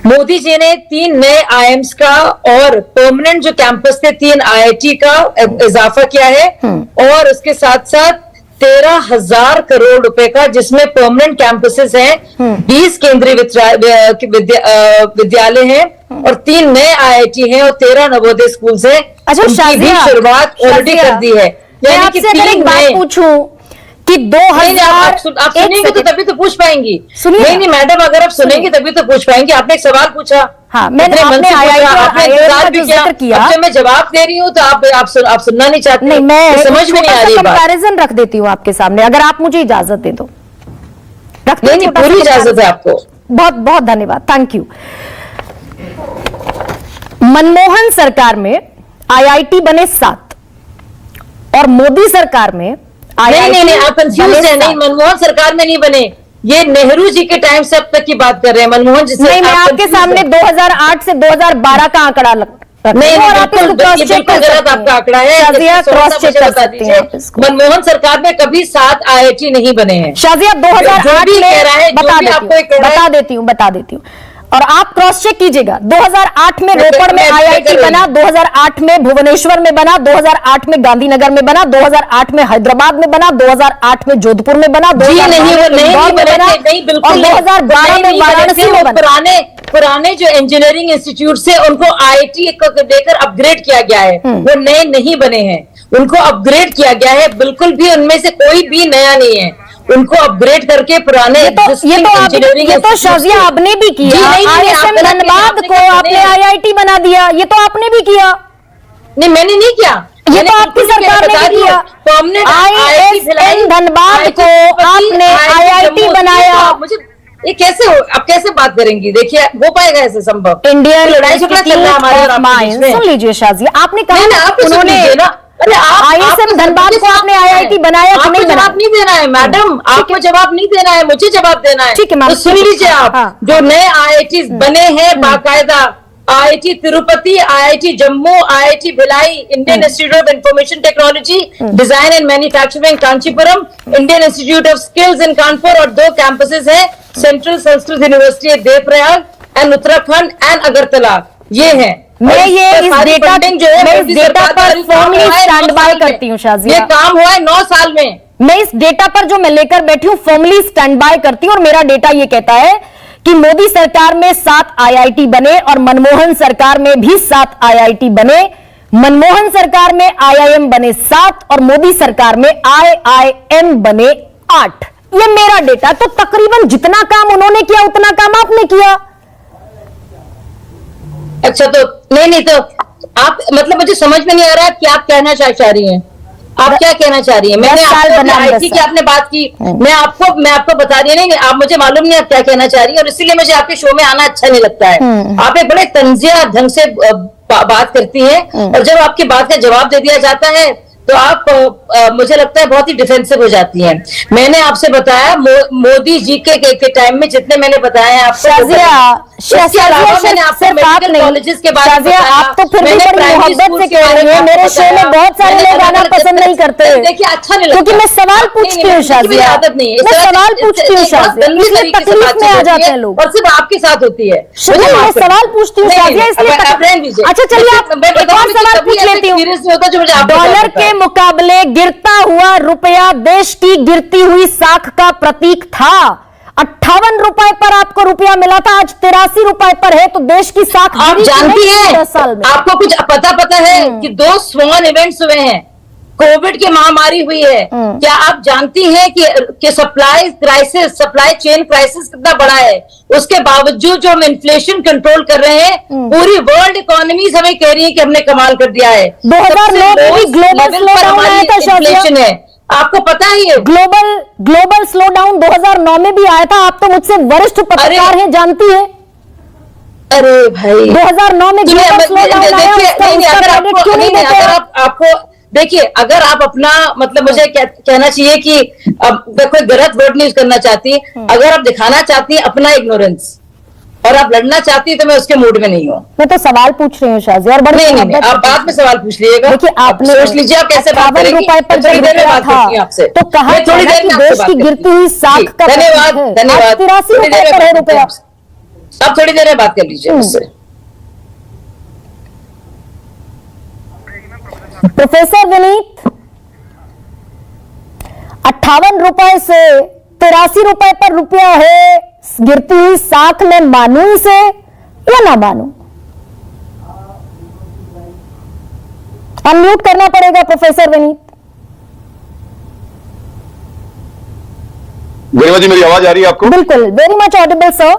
मोदी जी ने 3 नए आईआईएम्स का और परमानेंट जो कैंपस थे 3 आईआईटी का इजाफा किया है और उसके साथ साथ 13,000 करोड़ रुपए का, जिसमें परमानेंट कैंपसेस हैं, 20 केंद्रीय विद्यालय हैं और 3 नए आईआईटी हैं और 13 नवोदय स्कूल्स हैं। अच्छा, उनकी भी शुरुआत ऑलरेडी कर दी है। मैं आपसे अगर एक बात पूछूं कि 2000 आप सुनेंगे तो तभी तो पूछ पाएंगी। नहीं मैडम, अगर आप सुनेंगे तभी तो पूछ पाएंगे। आपने एक सवाल पूछा, हाँ, मैंने जब मैं जवाब दे रही हूँ तो आप सुनना नहीं चाहते। नहीं, मैं समझ में नहीं आ रही। कंपैरिजन रख देती हूँ आपके सामने, अगर आप मुझे इजाजत दे दो। नहीं, पूरी इजाजत है आपको। बहुत बहुत धन्यवाद, थैंक यू। मनमोहन सरकार में आईआईटी बने 7 और मोदी सरकार में नहीं, आप कंफ्यूज है। नहीं, मनमोहन सरकार में नहीं बने, ये नेहरू जी के टाइम से अब तक की बात कर रहे हैं। मनमोहन जी से नहीं, मैं आपके सामने 2008 से 2012 का आंकड़ा नहीं, बिल्कुल गलत आपका आंकड़ा है। क्रॉस चेक कर सकती हैं। मनमोहन सरकार में कभी 7 आईआईटी नहीं बने हैं। शाजिया 2008 में बता देती हूँ और आप क्रॉस चेक कीजिएगा। 2008 में रोपड़ में आईआईटी बना, 2008 में भुवनेश्वर में बना, 2008 में गांधीनगर में बना, 2008 में हैदराबाद में बना, 2008 में जोधपुर में बना, 2012 में वाराणसी में बना। पुराने जो इंजीनियरिंग इंस्टीट्यूट से उनको आईआईटी को लेकर अपग्रेड किया गया है, वो नए नहीं बने हैं, उनको अपग्रेड किया गया है। बिल्कुल भी उनमें से कोई भी नया नहीं है, उनको अपग्रेड करके पुराने ये तो शाजिया आपने भी किया। आईएसएम धनबाद को आपने आईआईटी बना दिया, ये तो आपने भी किया। नहीं, मैंने नहीं किया, ये तो आपकी सरकार ने किया। आईएसएम धनबाद को आपने आईआईटी बनाया। मुझे ये कैसे हो, आप कैसे बात करेंगी? देखिए, हो पाएगा ऐसे संभव? इंडियन लड़ाई झगड़ा चल रहा है हमारे। सुन लीजिए शाजिया, आपने कहा उन्होंने आईएसएम धनबाद को आपने आईआईटी बनाया कि नहीं? जवाब नहीं देना है मैडम, आपको जवाब नहीं देना है, मुझे जवाब देना है। ठीक है, तो सुन लीजिए आप। जो नए आईआईटी बने हैं बाकायदा, IIT Tirupati, IIT Jammu, IIT Bhilai, Indian institute of information technology design and manufacturing Kanchipuram, Indian institute of skills in Kanpur और 2 कैंपसेस हैं, central Sanskrit university Devprayag and Uttarakhand and Agartala. ये है। मैं ये इस डेटा पर फॉर्मली स्टैंड बाय करती हूँ शाजिया। ये काम हुआ है 9 साल में। मैं इस डेटा पर जो मैं लेकर बैठी हूँ फॉर्मली स्टैंड बाय करती हूँ और मेरा डेटा ये कहता है कि मोदी सरकार में 7 आईआईटी बने और मनमोहन सरकार में भी 7 आईआईटी बने। मनमोहन सरकार में आईआईएम बने 7 और मोदी सरकार में आईआईएम बने 8। ये मेरा डेटा। तो तकरीबन जितना काम उन्होंने किया उतना काम आपने किया। अच्छा, तो नहीं तो आप मतलब मुझे समझ में नहीं आ रहा कि आप कहना चाह रही हैं। आप क्या कहना चाह रही हैं? मैंने आईटी की आपने बात की, मैं आपको बता रही नहीं, आप मुझे मालूम नहीं आप क्या कहना चाह रही हैं और इसीलिए मुझे आपके शो में आना अच्छा नहीं लगता है। आप एक बड़े तंजिया ढंग से बात करती हैं और जब आपकी बात का जवाब दे दिया जाता है तो आप मुझे लगता है बहुत ही डिफेंसिव हो जाती हैं। मैंने आपसे बताया मोदी जी के टाइम में जितने मैंने बताया आपको, इसके अलावा मैंने आपको मेडिकल कॉलेजेस के बारे में बताया। आप तो फिर भी बड़ी मोहब्बत से कह रही हैं। मेरे शो में बहुत सारे लोग आना पसंद नहीं करते। देखिए, अच्छा नहीं लगता क्योंकि मैं सवाल पूछती हूँ शाजिया, आदत नहीं है, मैं सवाल पूछती हूँ शाजिया, इसलिए तकलीफ में आ जाते हैं लोग। और सिर्फ आपके साथ होती है। मैं सवाल पूछती हूँ शाजिया, इसलिए। अच्छा चलिए, आप एक और सवाल पूछ लेती हूँ। डॉलर के मुकाबले गिरता हुआ रुपया देश की गिरती हुई साख का प्रतीक था। 58 रुपए पर आपको रुपया मिला था, आज 83 रुपए पर है। तो देश की साख आप जानती हैं, 10 साल में आपको कुछ पता है कि 2 स्वॉन इवेंट्स हुए हैं। कोविड की महामारी हुई है। क्या आप जानती हैं कि सप्लाई चेन क्राइसिस कितना बड़ा है? उसके बावजूद जो हम इन्फ्लेशन कंट्रोल कर रहे हैं, पूरी वर्ल्ड इकोनॉमीज हमें कह रही है कि हमने कमाल कर दिया है। 2009 में भी ग्लोबल स्लोडाउन आया था इन्फ्लेशन है, आपको पता ही है। ग्लोबल स्लोडाउन 2009 में भी आया था। आप तो मुझसे वरिष्ठ पत्रकार हैं, जानती है। अरे भाई, 2009 में ग्लोबल स्लोडाउन आया, उसका क्रेडिट क्यों नहीं देते? आपको देखिए, अगर आप अपना मतलब मुझे कहना चाहिए कि अब कोई गलत वर्ड नहीं करना चाहती, अगर आप दिखाना चाहती हैं अपना इग्नोरेंस और आप लड़ना चाहती है तो मैं उसके मूड में नहीं हूँ। मैं तो सवाल पूछ रही हूँ शाजिया, और बड़ी नहीं, आप बाद में सवाल पूछ लीजिएगा। देखिए, आपने सोच लीजिए आप कैसे बात करेंगी। रुपए पर जब रुपया था आपसे तो कहा देश की गिरती हुई साख का धन्यवाद। 83 रुपए पर है रुपया। आप थोड़ी देर में बात कर लीजिए मुझसे। प्रोफेसर विनीत, 58 रुपए से 83 रुपए पर रुपया है गिरती हुई साख में मानूं इसे या ना मानूं? अनम्यूट करना पड़ेगा प्रोफेसर विनीत। गरिमा जी, मेरी आवाज आ रही है आपको? बिल्कुल, वेरी मच ऑडिबल सर।